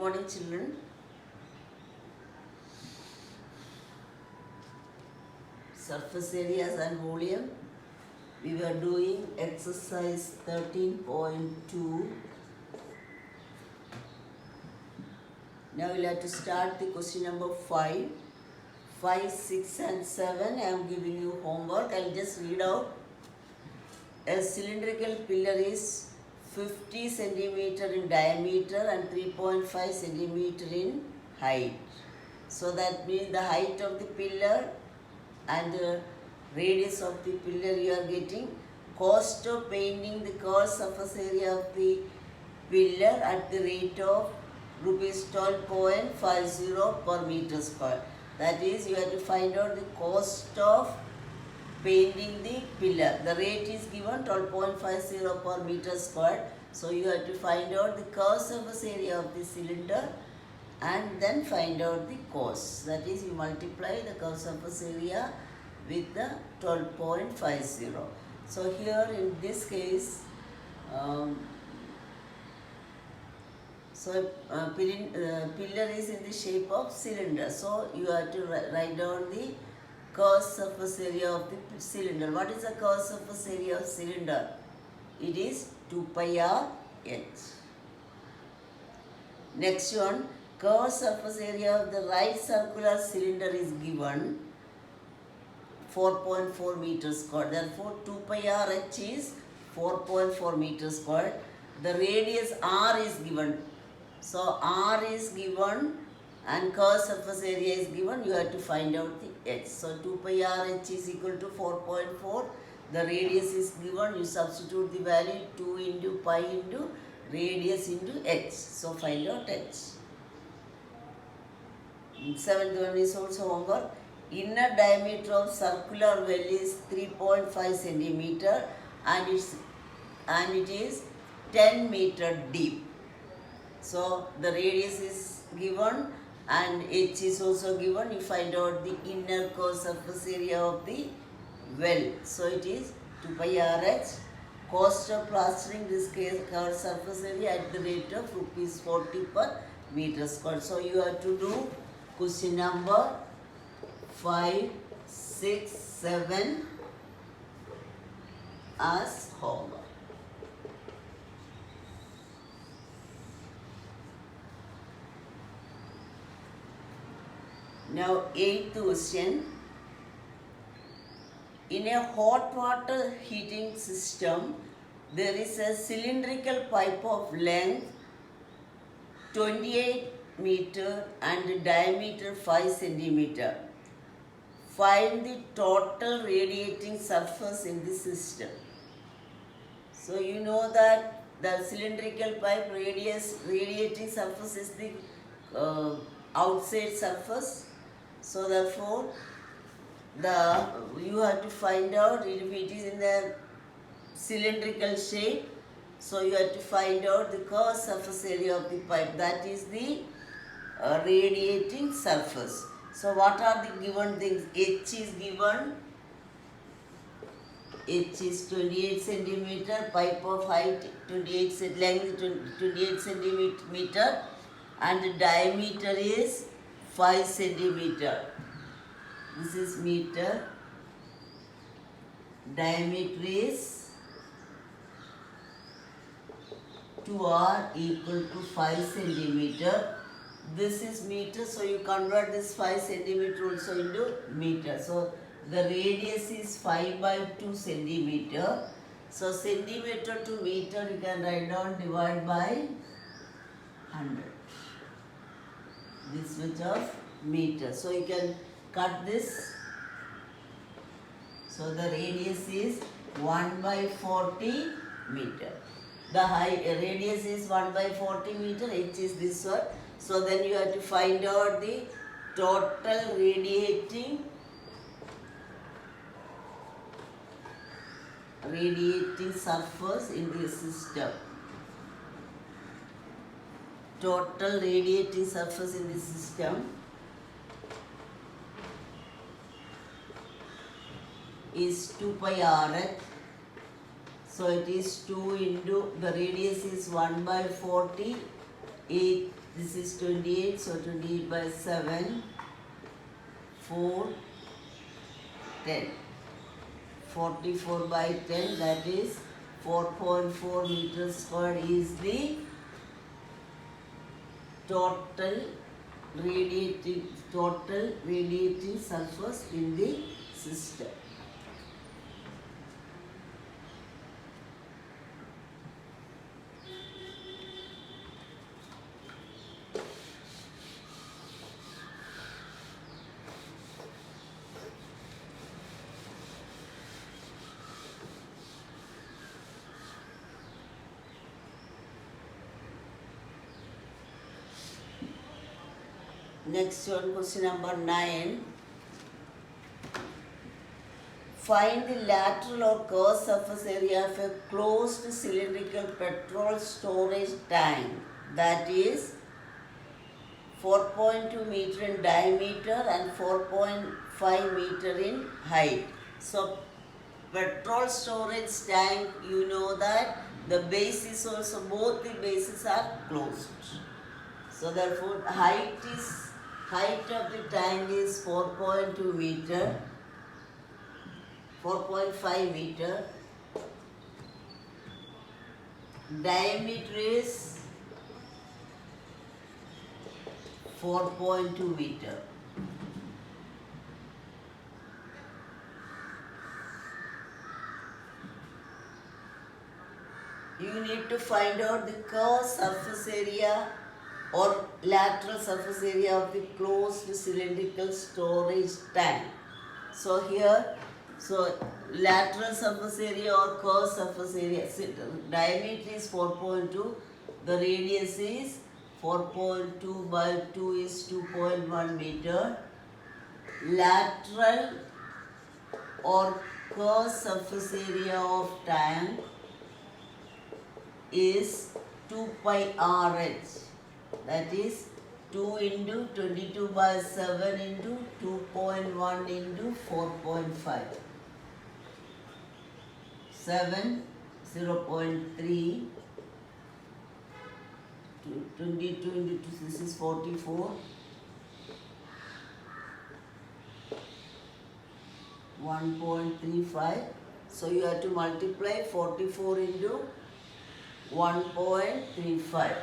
morning, children. Surface areas and volume. We were doing exercise 13.2. Now we'll have to start the question number 5. 5, 6 and 7. I am giving you homework. I'll just read out. A cylindrical pillar is 50 centimeter in diameter and 3.5 centimeter in height. So that means the height of the pillar and the radius of the pillar you are getting. Cost of painting the curved surface area of the pillar at the rate of rupees 12.50 per meter square. That is, you have to find out the cost of painting the pillar. The rate is given 12.50 per meter square. So you have to find out the curved surface area of the cylinder and then find out the cost. That is, you multiply the curved surface area with the 12.50. So here in this case, pillar is in the shape of cylinder. So you have to write down the curved surface area of the cylinder. What is the curved surface area of cylinder? It is 2 pi r h. Next one, curved surface area of the right circular cylinder is given 4.4 meters square. Therefore, 2 pi r h is 4.4 meters square. The radius r is given. So r is given and curved surface area is given. You have to find out the h. So 2 pi r h is equal to 4.4. The radius is given. You substitute the value 2 into pi into radius into h. So find out h. Seventh one is also homework. Inner diameter of circular well is 3.5 centimeter and it is 10 meter deep. So the radius is given and h is also given. You find out the inner curved surface area of the well. So it is 2 pi r h. Cost of plastering this curved surface area at the rate of rupees 40 per meter square. So you have to do question number 5, 6, 7 as homework. Now 8th question. In a hot water heating system, there is a cylindrical pipe of length 28 meter and diameter 5 centimeter. Find the total radiating surface in the system. So you know that the cylindrical pipe radiating surface is the outside surface. So therefore, you have to find out if it is in the cylindrical shape. So you have to find out the curved surface area of the pipe. That is the radiating surface. So what are the given things? H is given. H is 28 centimeter. Pipe of height 28 length 28 centimeter, and diameter is 5 centimeter. This is meter. Diameter is 2r equal to 5 centimeter. This is meter, so you convert this 5 centimeter also into meter. So the radius is 5 by 2 centimeter. So centimeter to meter you can write down divide by 100. This much of meter. So you can cut this. So the radius is 1 by 40 meter. The radius is 1 by 40 meter. H is this one. So then you have to find out the total radiating surface in the system. Total radiating surface in the system is 2 pi r h. So it is 2 into the radius is 1 by 40. this is 28, so 28 by 7, 4, 10. 44 by 10, that is 4.4 meters squared is the total radiating surface in the system. Next one, question number 9. Find the lateral or curved surface area of a closed cylindrical petrol storage tank that is 4.2 meter in diameter and 4.5 meter in height. So petrol storage tank, you know that the base is also, both the bases are closed. So therefore height of the tank is 4.2 meter, 4.5 meter. Diameter is 4.2 meter. You need to find out the curved surface area or lateral surface area of the closed cylindrical storage tank. So here, lateral surface area or curved surface area, diameter is 4.2, the radius is 4.2 by 2 is 2.1 meter. Lateral or curved surface area of tank is 2 pi RH. That is 2 into 22 by 7 into 2.1 into 4.5. 7, 0.3, 22 into 2, this is 44. 1.35. So you have to multiply 44 into 1.35.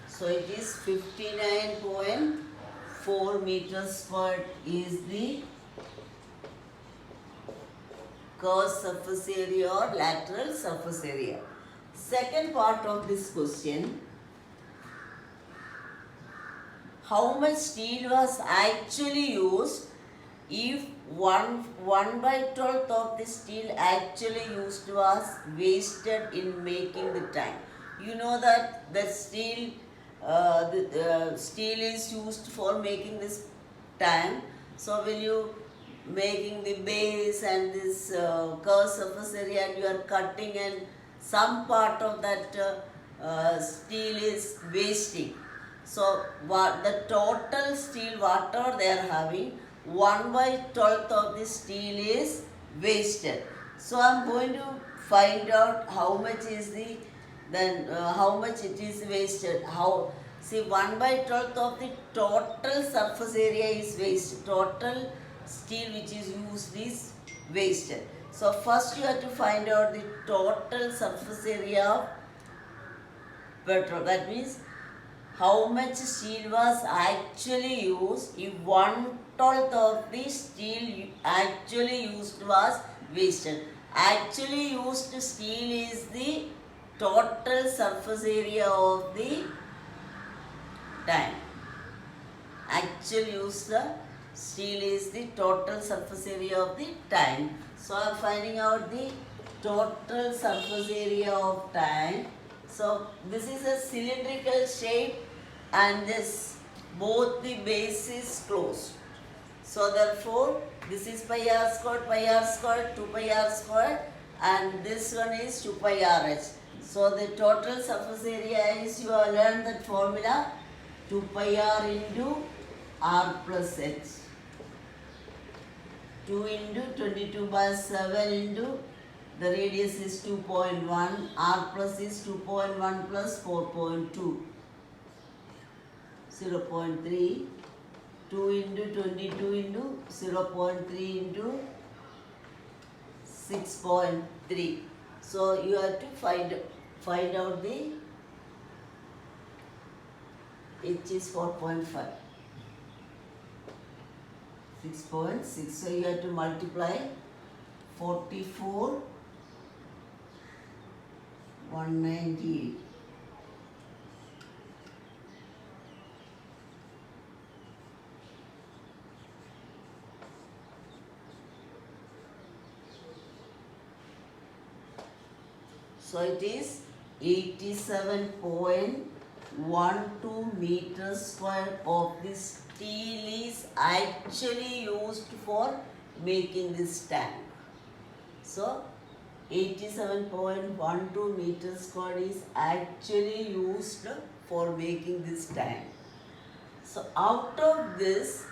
So it is 59.4 meters squared is the curved surface area or lateral surface area. Second part of this question, how much steel was actually used if 1 by 12th of the steel actually used was wasted in making the tank? You know that the steel is used for making this tank. So when you making the base and this curved surface area and you are cutting and some part of that steel is wasting. So what the total steel, whatever they are having, 1 by 12th of the steel is wasted. So I am going to find out how much is the, then how much it is wasted. How, see, 1 by 12th of the total surface area is wasted. Total steel which is used is wasted. So first you have to find out the total surface area of petrol. That means how much steel was actually used if 1/12 of the steel actually used was wasted. Actually used steel is the total surface area of the tank. Actual used steel is the total surface area of the tank. So I am finding out the total surface area of tank. So this is a cylindrical shape and this both the base is closed. So therefore this is pi r squared, 2 pi r squared, and this one is 2 pi rh. So the total surface area is, you have learned that formula, 2 pi r into r plus h. 2 into 22 by 7 into the radius is 2.1, r plus is 2.1 plus 4.2, 0.3, 2 into 22 into 0.3 into 6.3. So you have to find out the h is 4.5. 6.6. So you have to multiply 44, 198. So it is 87.12 meters square of this steel is actually used for making this tank. So 87.12 meters square is actually used for making this tank. So out of this,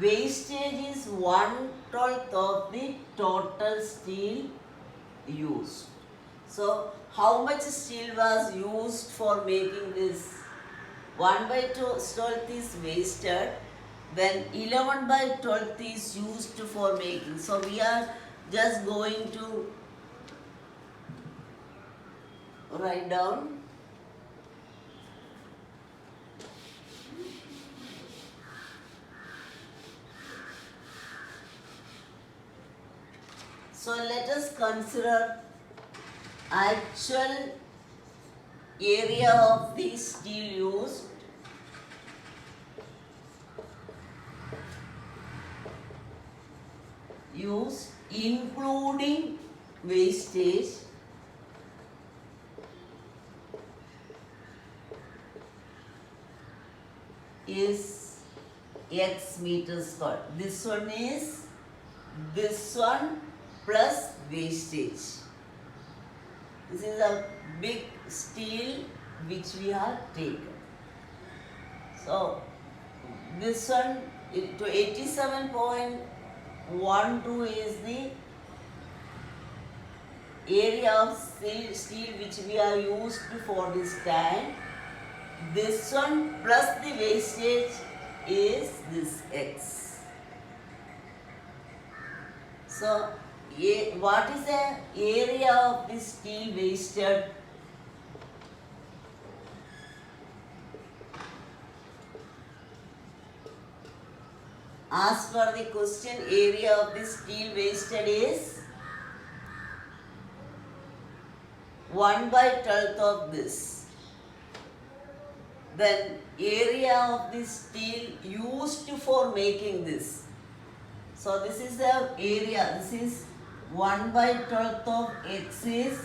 wastage is 1/12 of the total steel used. So how much steel was used for making this? 1/12 is wasted, when 11/12 is used for making. So we are just going to write down so let us consider actual area of the steel used including wastage is x meters square. This one is this one plus wastage. This is a big steel which we have taken. So this one to 87.12 is the area of steel which we are used for this tank. This one plus the wastage is this x. So what is the area of the steel wasted? As per the question, area of the steel wasted is 1/12 of this. Then area of the steel used for making this. So this is the area. This is 1/12 of x is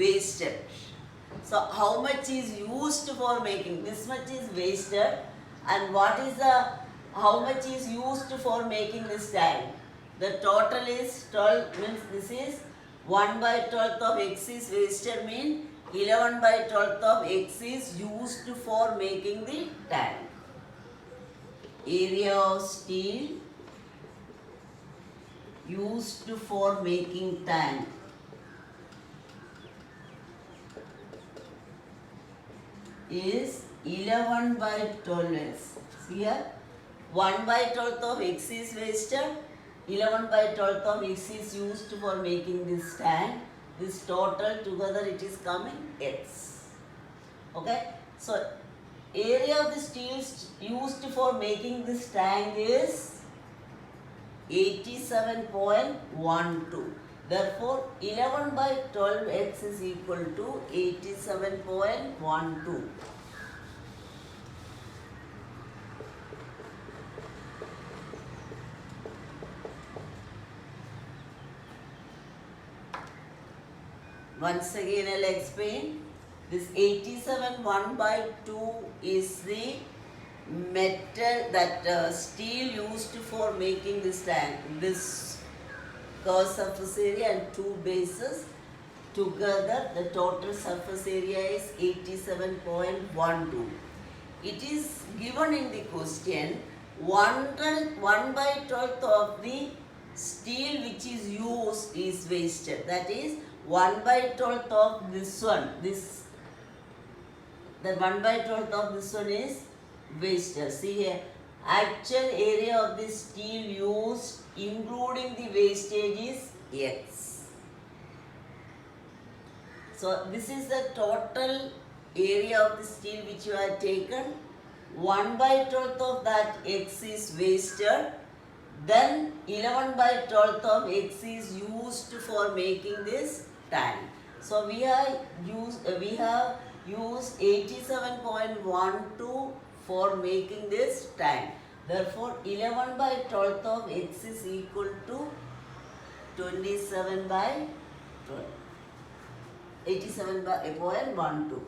wasted. So how much is used for making? This much is wasted. And what is the how much is used for making this tank? The total is 12, means this is 1/12 of x is wasted, means 11/12 of x is used for making the tank. Area of steel used for making tank is 11/12. See here, 1/12 of x is wasted, 11/12 of x is used for making this tank. This total together it is coming x. Okay, so area of the steel used for making this tank is 87.12. Therefore 11/12 x is equal to 87.12. Once again I'll explain. This 87 1/2 is the metal that steel used for making this tank. This curved surface area and two bases together the total surface area is 87.12. it is given in the question 1 by 12th of the steel which is used is wasted. That is 1 by 12th of this one. The 1 by 12th of this one is wasted. See here, actual area of the steel used including the wastage is X. So this is the total area of the steel which you have taken. 1 by 12th of that X is wasted. Then 11 by 12th of X is used for making this tank. So we have used 87.12 for making this tank. Therefore 11 by 12th of X is equal to 27 by 12. 87.12.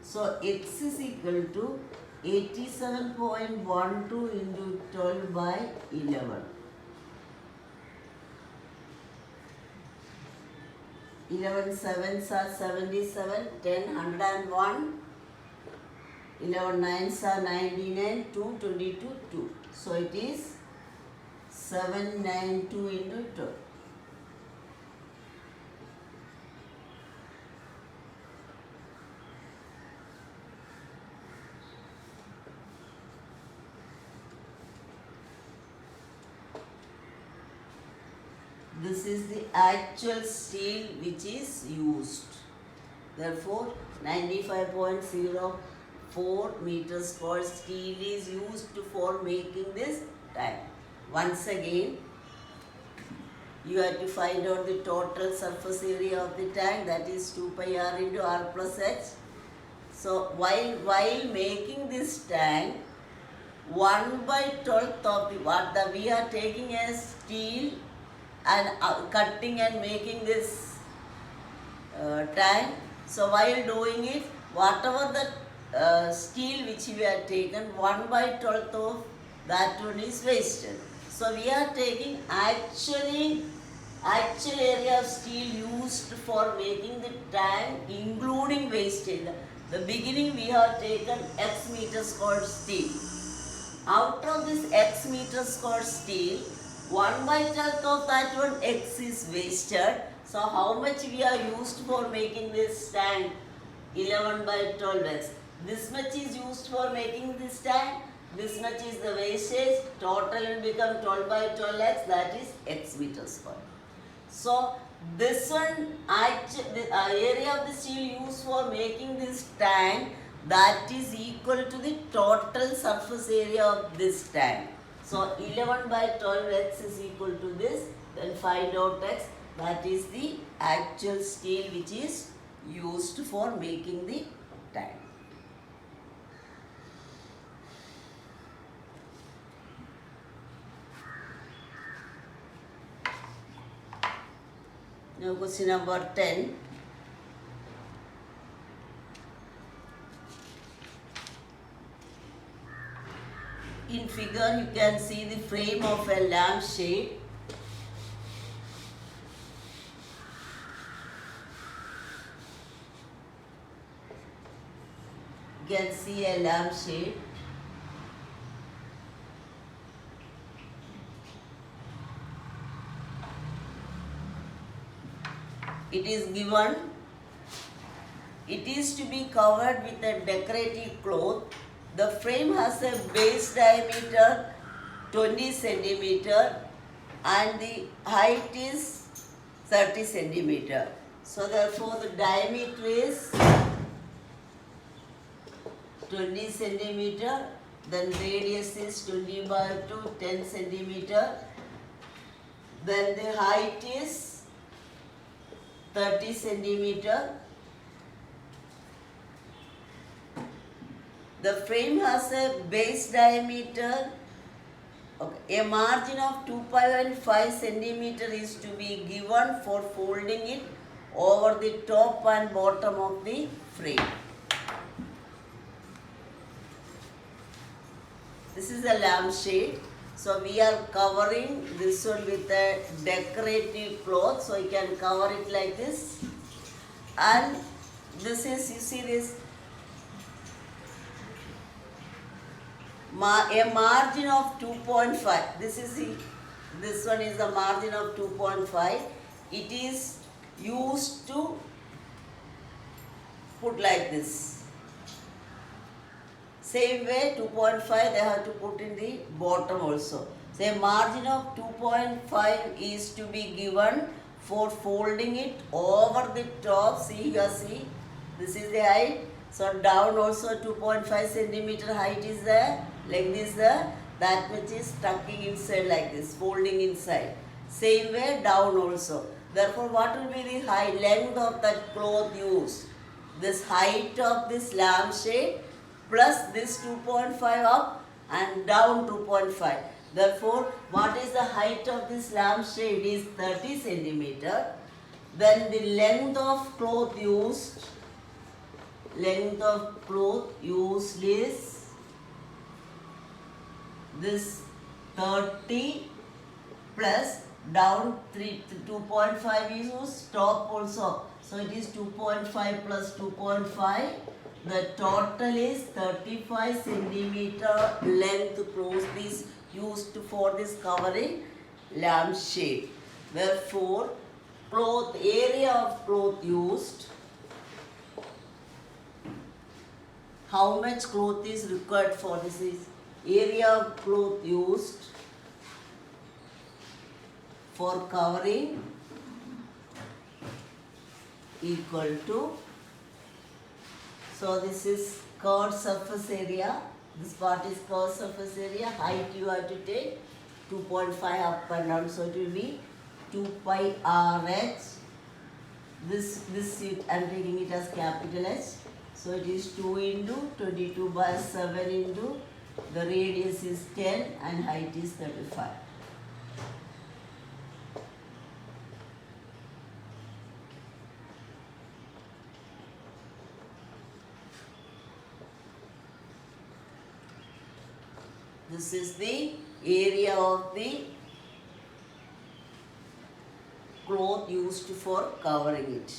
So X is equal to 87.12 into 12 by 11. 11 sevens are 77, 10 101, 11 nines are 99, 2 22, 2. So it is 792 into 12. This is the actual steel which is used. Therefore, 95.04 meters square steel is used for making this tank. Once again, you have to find out the total surface area of the tank, that is 2 pi r into r plus h. So, while making this tank, 1 by 12th of the we are taking as steel and cutting and making this tank. So while doing it, whatever the steel which we have taken, 1 by 12th of that one is wasted. So we are taking actual area of steel used for making the tank including wastage. The beginning we have taken X meter square steel. Out of this X meter square steel, 1 by 12th of that one X is wasted. So how much we are used for making this tank? 11 by 12X. This much is used for making this tank. This much is the wastage. Total will become 12 by 12X, that is X meter square. So this one, the area of the steel used for making this tank, that is equal to the total surface area of this tank. So 11 by 12X is equal to this. Then find out X, that is the actual steel which is used for making the tank. Now question number 10. In figure you can see the frame of a lampshade. You can see a lampshade. It is given, it is to be covered with a decorative cloth. The frame has a base diameter 20 centimeter and the height is 30 centimeter. So therefore the diameter is 20 centimeter, then radius is 20 by 2, 10 centimeter, then the height is 30 centimeter. The frame has a base diameter, okay, a margin of 2.5 centimeter is to be given for folding it over the top and bottom of the frame. This is a lampshade. So we are covering this one with a decorative cloth. So you can cover it like this. And this is, you see this, a margin of 2.5. This one is the margin of 2.5. It is used to put like this. Same way 2.5 they have to put in the bottom also. So a margin of 2.5 is to be given for folding it over the top. See here, see, this is the height. So down also 2.5 centimeter height is there. Like this that much is tucking inside like this, folding inside. Same way down also. Therefore what will be the height, length of that cloth used? This height of this lampshade plus this 2.5 up and down 2.5. Therefore, what is the height of this lampshade is 30 centimeter. Then the length of cloth used is this 30 plus down 2.5 is used, top also. So it is 2.5 plus 2.5. The total is 35 centimeter length cloth is used for this covering lampshade. Therefore, area of cloth used, how much cloth is required for this is area of cloth used for covering equal to, so this is curved surface area, this part is curved surface area, height you have to take 2.5 up and down, so it will be 2 pi RH, this I am taking it as capital H, so it is 2 into 22 by 7 into, the radius is 10 and height is 35. This is the area of the cloth used for covering it.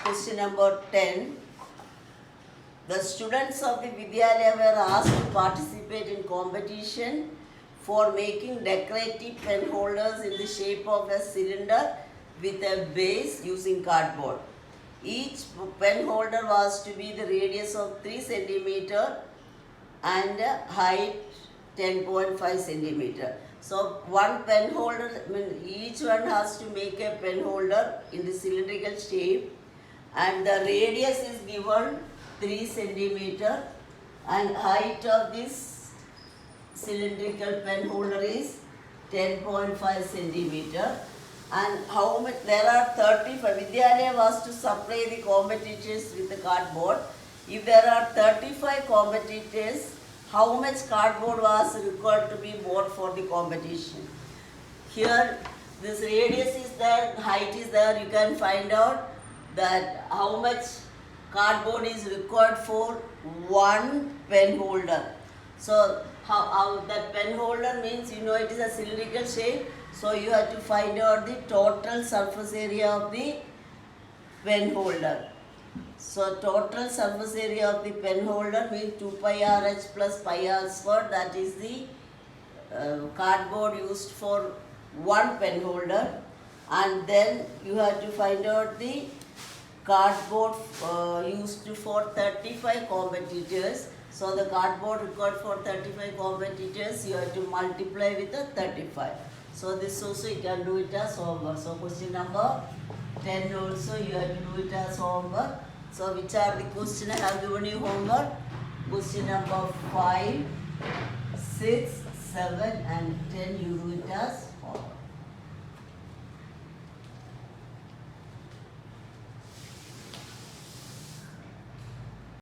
Question number 10. The students of the Vidyalaya were asked to participate in competition for making decorative pen holders in the shape of a cylinder with a base using cardboard. Each pen holder was to be the radius of 3 centimeter and height 10.5 centimeter. So one pen holder, each one has to make a pen holder in the cylindrical shape, and the radius is given 3 centimeter and height of this cylindrical pen holder is 10.5 centimeter. And how much, there are 35, Vidyalaya was to supply the competitors with the cardboard. If there are 35 competitors, how much cardboard was required to be bought for the competition? Here this radius is there, height is there, you can find out that how much cardboard is required for one pen holder. So how that pen holder means, you know, it is a cylindrical shape. So you have to find out the total surface area of the pen holder. So total surface area of the pen holder means 2 pi RH plus pi r squared, that is the cardboard used for one pen holder. And then you have to find out the cardboard used for 35 competitors. So the cardboard required for 35 competitors, you have to multiply with the 35. So this also you can do it as homework. So question number 10 also you have to do it as homework. So which are the questions I have given you homework? Question number 5, 6, 7 and 10 you do it as homework.